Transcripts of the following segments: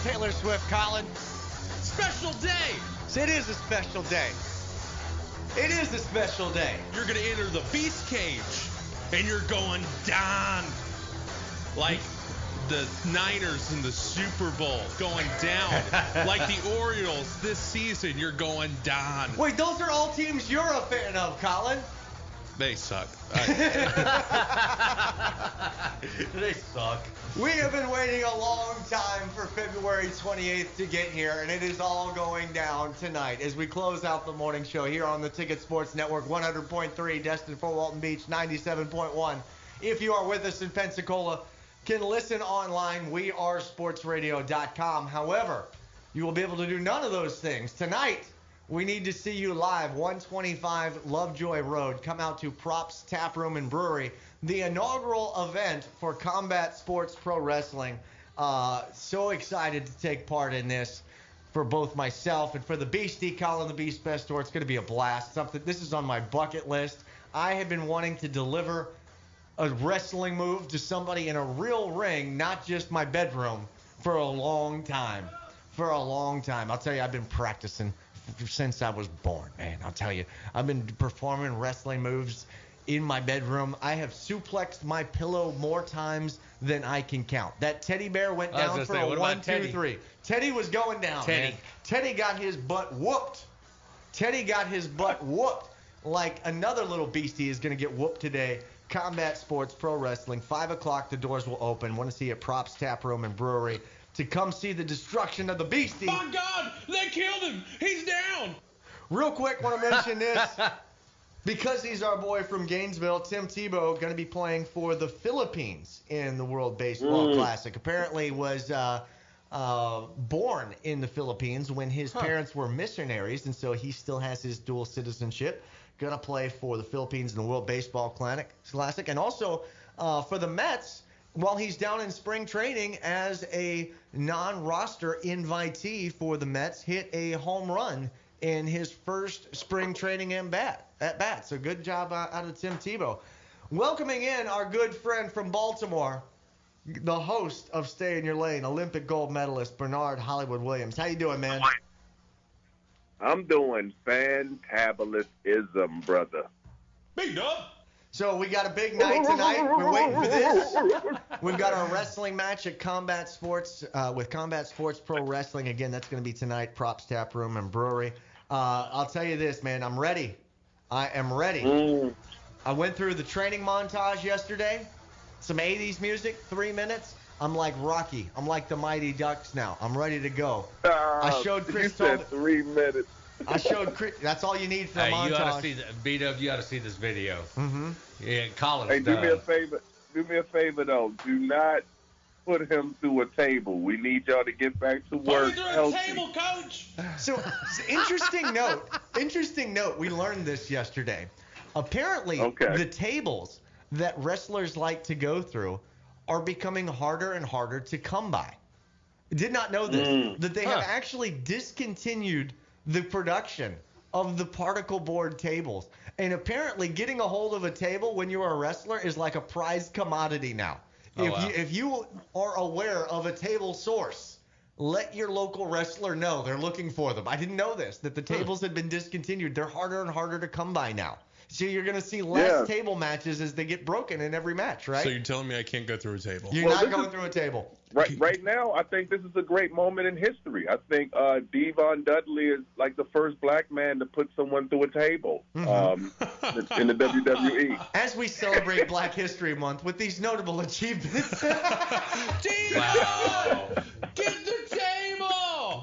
Taylor Swift, Colin. Special day. It is a special day. It is a special day. You're going to enter the Beast Cage, and you're going down like the Niners in the Super Bowl, going down. Like the Orioles this season, you're going down. Wait, those are all teams you're a fan of, Colin. They suck. They suck. We have been waiting a long time for February 28th to get here, and it is all going down tonight as we close out the morning show here on the Ticket Sports Network, 100.3, Destin Fort Walton Beach, 97.1. If you are with us in Pensacola, can listen online, wearesportsradio.com. However, you will be able to do none of those things. Tonight, we need to see you live, 125 Lovejoy Road. Come out to Props Tap Room and Brewery, the inaugural event for Combat Sports Pro Wrestling. So excited to take part in this for both myself and for the Beastie, Colin the Beast Bestor. It's going to be a blast. This is on my bucket list. I have been wanting to deliver a wrestling move to somebody in a real ring, not just my bedroom, for a long time. I'll tell you, I've been practicing since I was born, man. I'll tell you, I've been performing wrestling moves in my bedroom. I have suplexed my pillow more times than I can count. That teddy bear went down for a 1, 2, 3. Teddy was going down, man. Teddy got his butt whooped. Like another little beastie is going to get whooped today. Combat Sports Pro Wrestling, 5 o'clock, the doors will open. Want to see you at Props Tap Room and Brewery to come see the destruction of the Beastie. My God, they killed him. He's down. Real quick, want to mention this. Because he's our boy from Gainesville, Tim Tebow going to be playing for the Philippines in the World Baseball Classic. Apparently was born in the Philippines when his parents were missionaries, and so he still has his dual citizenship. Going to play for the Philippines in the World Baseball Classic. And also for the Mets, while he's down in spring training as a non-roster invitee for the Mets, hit a home run in his first spring training at bat. So good job out of Tim Tebow. Welcoming in our good friend from Baltimore, the host of Stay in Your Lane, Olympic gold medalist Bernard Hollywood Williams. How you doing, man? I'm doing fantabulousism, brother. Big dub. So we got a big night tonight. We're waiting for this. We've got our wrestling match at Combat Sports with Combat Sports Pro Wrestling. Again, that's going to be tonight, Props Tap Room and Brewery. I'll tell you this, man. I'm ready. I am ready. I went through the training montage yesterday. Some 80s music, 3 minutes. I'm like Rocky. I'm like the Mighty Ducks now. I'm ready to go. I showed Chris. You said 3 minutes. I showed Chris. That's all you need for a montage. You gotta see B-Dub. You gotta see this video. Mm-hmm. Yeah, Colin. Hey, do me a favor. Do me a favor though. Do not put him through a table. We need y'all to get back to work. Put me through a healthy. table, coach. So, interesting note. We learned this yesterday. Apparently, the tables that wrestlers like to go through are becoming harder and harder to come by. Did not know this. That they have actually discontinued the production of the particle board tables. And apparently getting a hold of a table when you're a wrestler is like a prized commodity now. If you are aware of a table source, let your local wrestler know they're looking for them. I didn't know this, that the tables had been discontinued. They're harder and harder to come by now. So you're going to see less table matches as they get broken in every match, right? So you're telling me I can't go through a table? You're not going through a table. Right now, I think this is a great moment in history. I think Devon Dudley is like the first black man to put someone through a table in the WWE. As we celebrate Black History Month with these notable achievements. Wow.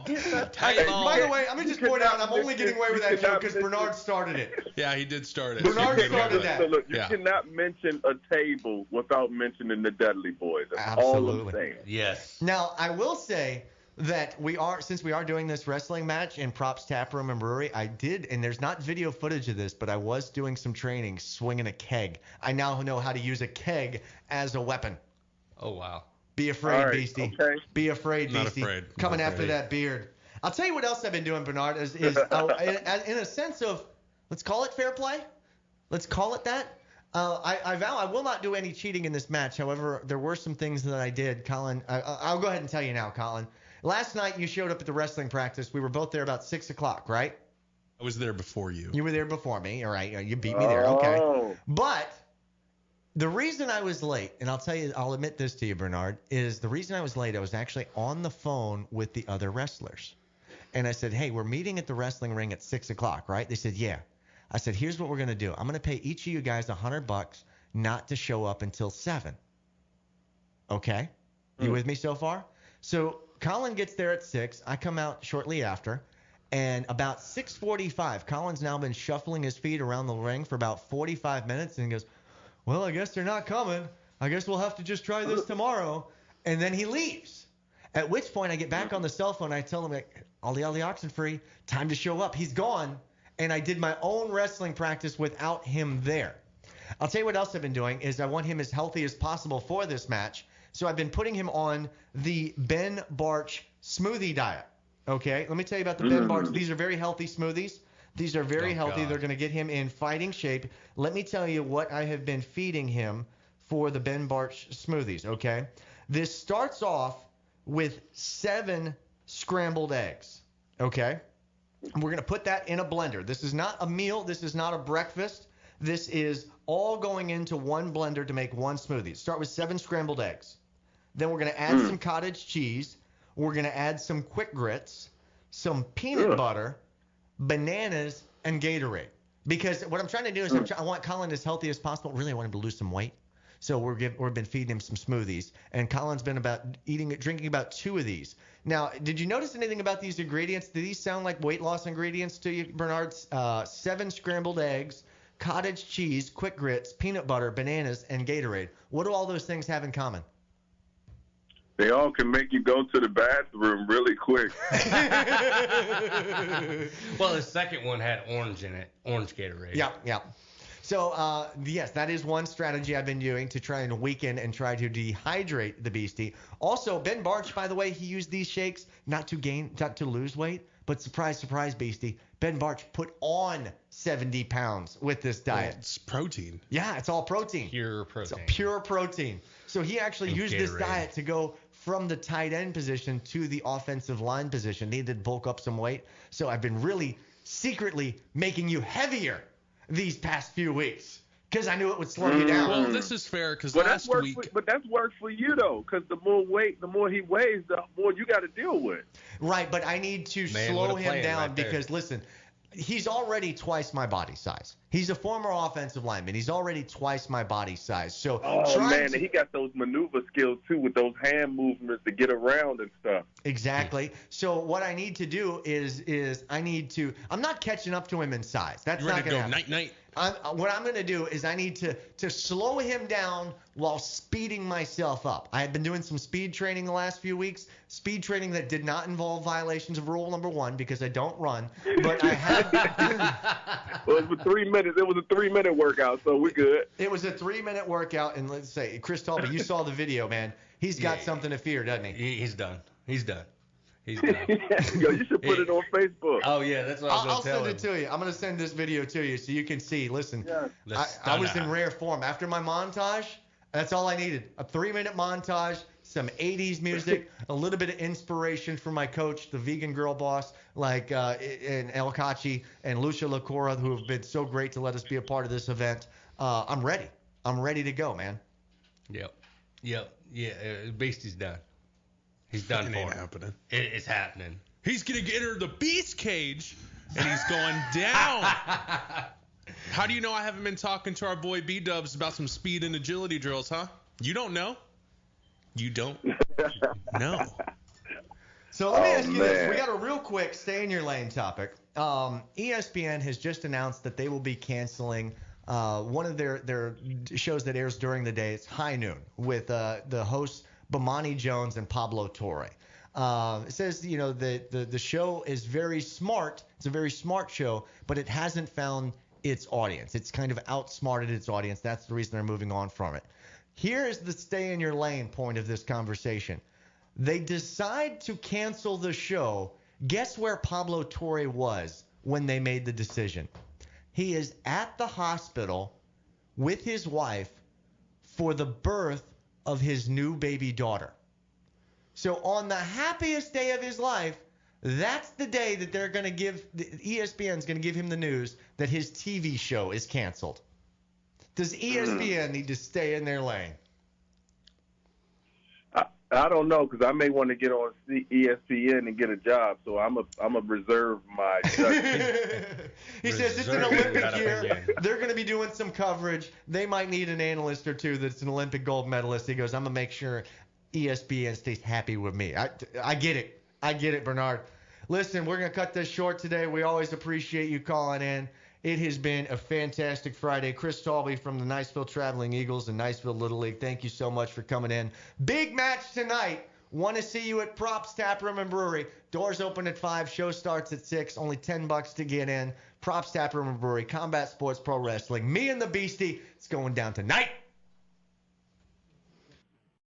Get the table! By the way, I'm going to just point out I'm only getting away with that joke because Bernard started it. Yeah, he did start it. Bernard started that. So look, you cannot mention a table without mentioning the Dudley Boys. That's all I'm saying. Yes. Now, I will say that since we are doing this wrestling match in Props Tap Room and Brewery, I did, and there's not video footage of this, but I was doing some training swinging a keg. I now know how to use a keg as a weapon. Oh, wow. Be afraid, Beastie. Okay. Be afraid, Not Beastie. afraid. Coming Not after afraid. that beard. I'll tell you what else I've been doing, Bernard, is in a sense of, let's call it fair play. Let's call it that. I vow I will not do any cheating in this match. However, there were some things that I did, Colin. I'll go ahead and tell you now, Colin. Last night you showed up at the wrestling practice. We were both there about 6 o'clock, right? I was there before you. You were there before me. All right. You beat me there. Okay. Oh. But the reason I was late, and I'll admit this to you, Bernard, is the reason I was late, I was actually on the phone with the other wrestlers. And I said, hey, we're meeting at the wrestling ring at 6 o'clock, right? They said, yeah. I said, here's what we're going to do. I'm going to pay each of you guys $100 not to show up until 7. Okay? You with me so far? So Colin gets there at 6. I come out shortly after. And about 6:45, Colin's now been shuffling his feet around the ring for about 45 minutes. And he goes, well, I guess they're not coming. I guess we'll have to just try this tomorrow. And then he leaves. At which point I get back on the cell phone. And I tell him, like, Ollie Oxenfree, time to show up. He's gone. And I did my own wrestling practice without him there. I'll tell you what else I've been doing is I want him as healthy as possible for this match. So I've been putting him on the Ben Barch smoothie diet. Okay, let me tell you about the Ben Barch. These are very healthy smoothies. These are very healthy. God. They're going to get him in fighting shape. Let me tell you what I have been feeding him for the Ben Barch smoothies, okay? This starts off with 7 scrambled eggs, okay? We're going to put that in a blender. This is not a meal. This is not a breakfast. This is all going into one blender to make one smoothie. Start with 7 scrambled eggs. Then we're going to add some cottage cheese. We're going to add some quick grits, some peanut butter, bananas, and Gatorade. Because what I'm trying to do is I want Colin as healthy as possible. Really, I want him to lose some weight. So we've been feeding him some smoothies. And Colin's been drinking about 2 of these. Now, did you notice anything about these ingredients? Do these sound like weight loss ingredients to you, Bernard? 7 scrambled eggs, cottage cheese, quick grits, peanut butter, bananas, and Gatorade. What do all those things have in common? They all can make you go to the bathroom really quick. Well, the second one had orange in it, orange Gatorade. Yeah. So, yes, that is one strategy I've been doing to try and weaken and try to dehydrate the beastie. Also, Ben Barch, by the way, he used these shakes not to lose weight, but surprise, surprise, beastie, Ben Barch put on 70 pounds with this diet. Well, it's protein. Yeah, it's all protein. Pure protein. It's pure protein. So he actually And used this Gatorade. diet to go from the tight end position to the offensive line position. He did bulk up some weight. So I've been really secretly making you heavier these past few weeks because I knew it would slow you down. Well, this is fair because But last week. but that's work for you though, because the more he weighs, the more you got to deal with. Right, but I need to Man, slow what a him plan down right there. because, listen, he's already twice my body size. He's a former offensive lineman. He's already twice my body size. So Oh man, and he got those maneuver skills too with those hand movements to get around and stuff. Exactly. So what I need to do is I'm not catching up to him in size. That's You not ready to going go to happen. night-night? What I'm going to do is I need to slow him down while speeding myself up. I had been doing some speed training the last few weeks, speed training that did not involve violations of rule number 1 because I don't run, but I have. Well, it was 3 minutes. It was a 3-minute workout, so we're good. It was a 3-minute workout, and let's say, Chris Talbot, you saw the video, man. He's got Yeah. something to fear, doesn't he? He's done. He's done. He's done. Yo, you should put it on Facebook. Oh, yeah, that's what I was I'll going to tell send him. it to you. I'm going to send this video to you so you can see. Listen, Yeah. The I was stunner. in rare form. After my montage, that's all I needed. A 3-minute montage, some 80s music, a little bit of inspiration from my coach, the vegan girl boss, like and El Kachi and Lucia LaCora, who have been so great to let us be a part of this event. I'm ready. I'm ready to go, man. Yep. Yeah, Beastie's done. He's done It for ain't it. happening. It's happening. He's going to enter the beast cage, and he's going down. How do you know I haven't been talking to our boy B-Dubs about some speed and agility drills, huh? You don't know? You don't know. So let me Oh, ask you this. man. We got a real quick stay in your lane topic. ESPN has just announced that they will be canceling one of their shows that airs during the day. It's High Noon with the hosts Bomani Jones and Pablo Torre. It says, the show is very smart. It's a very smart show, but it hasn't found its audience. It's kind of outsmarted its audience. That's the reason they're moving on from it. Here is the stay in your lane point of this conversation. They decide to cancel the show. Guess where Pablo Torre was when they made the decision? He is at the hospital with his wife for the birth of his new baby daughter. So on the happiest day of his life, that's the day that they're going to ESPN's going to give him the news that his TV show is canceled. Does ESPN need to stay in their lane? I don't know, because I may want to get on ESPN and get a job, so I'm a reserve my judgment. He says it's an Olympic year. They're going to be doing some coverage. They might need an analyst or two that's an Olympic gold medalist. He goes, I'm going to make sure ESPN stays happy with me. I get it. I get it, Bernard. Listen, we're going to cut this short today. We always appreciate you calling in. It has been a fantastic Friday. Chris Talby from the Niceville Traveling Eagles and Niceville Little League, thank you so much for coming in. Big match tonight. Want to see you at Props Tap Room and Brewery. Doors open at 5. Show starts at 6. Only $10 to get in. Props Tap Room and Brewery. Combat Sports Pro Wrestling. Me and the Beastie. It's going down tonight.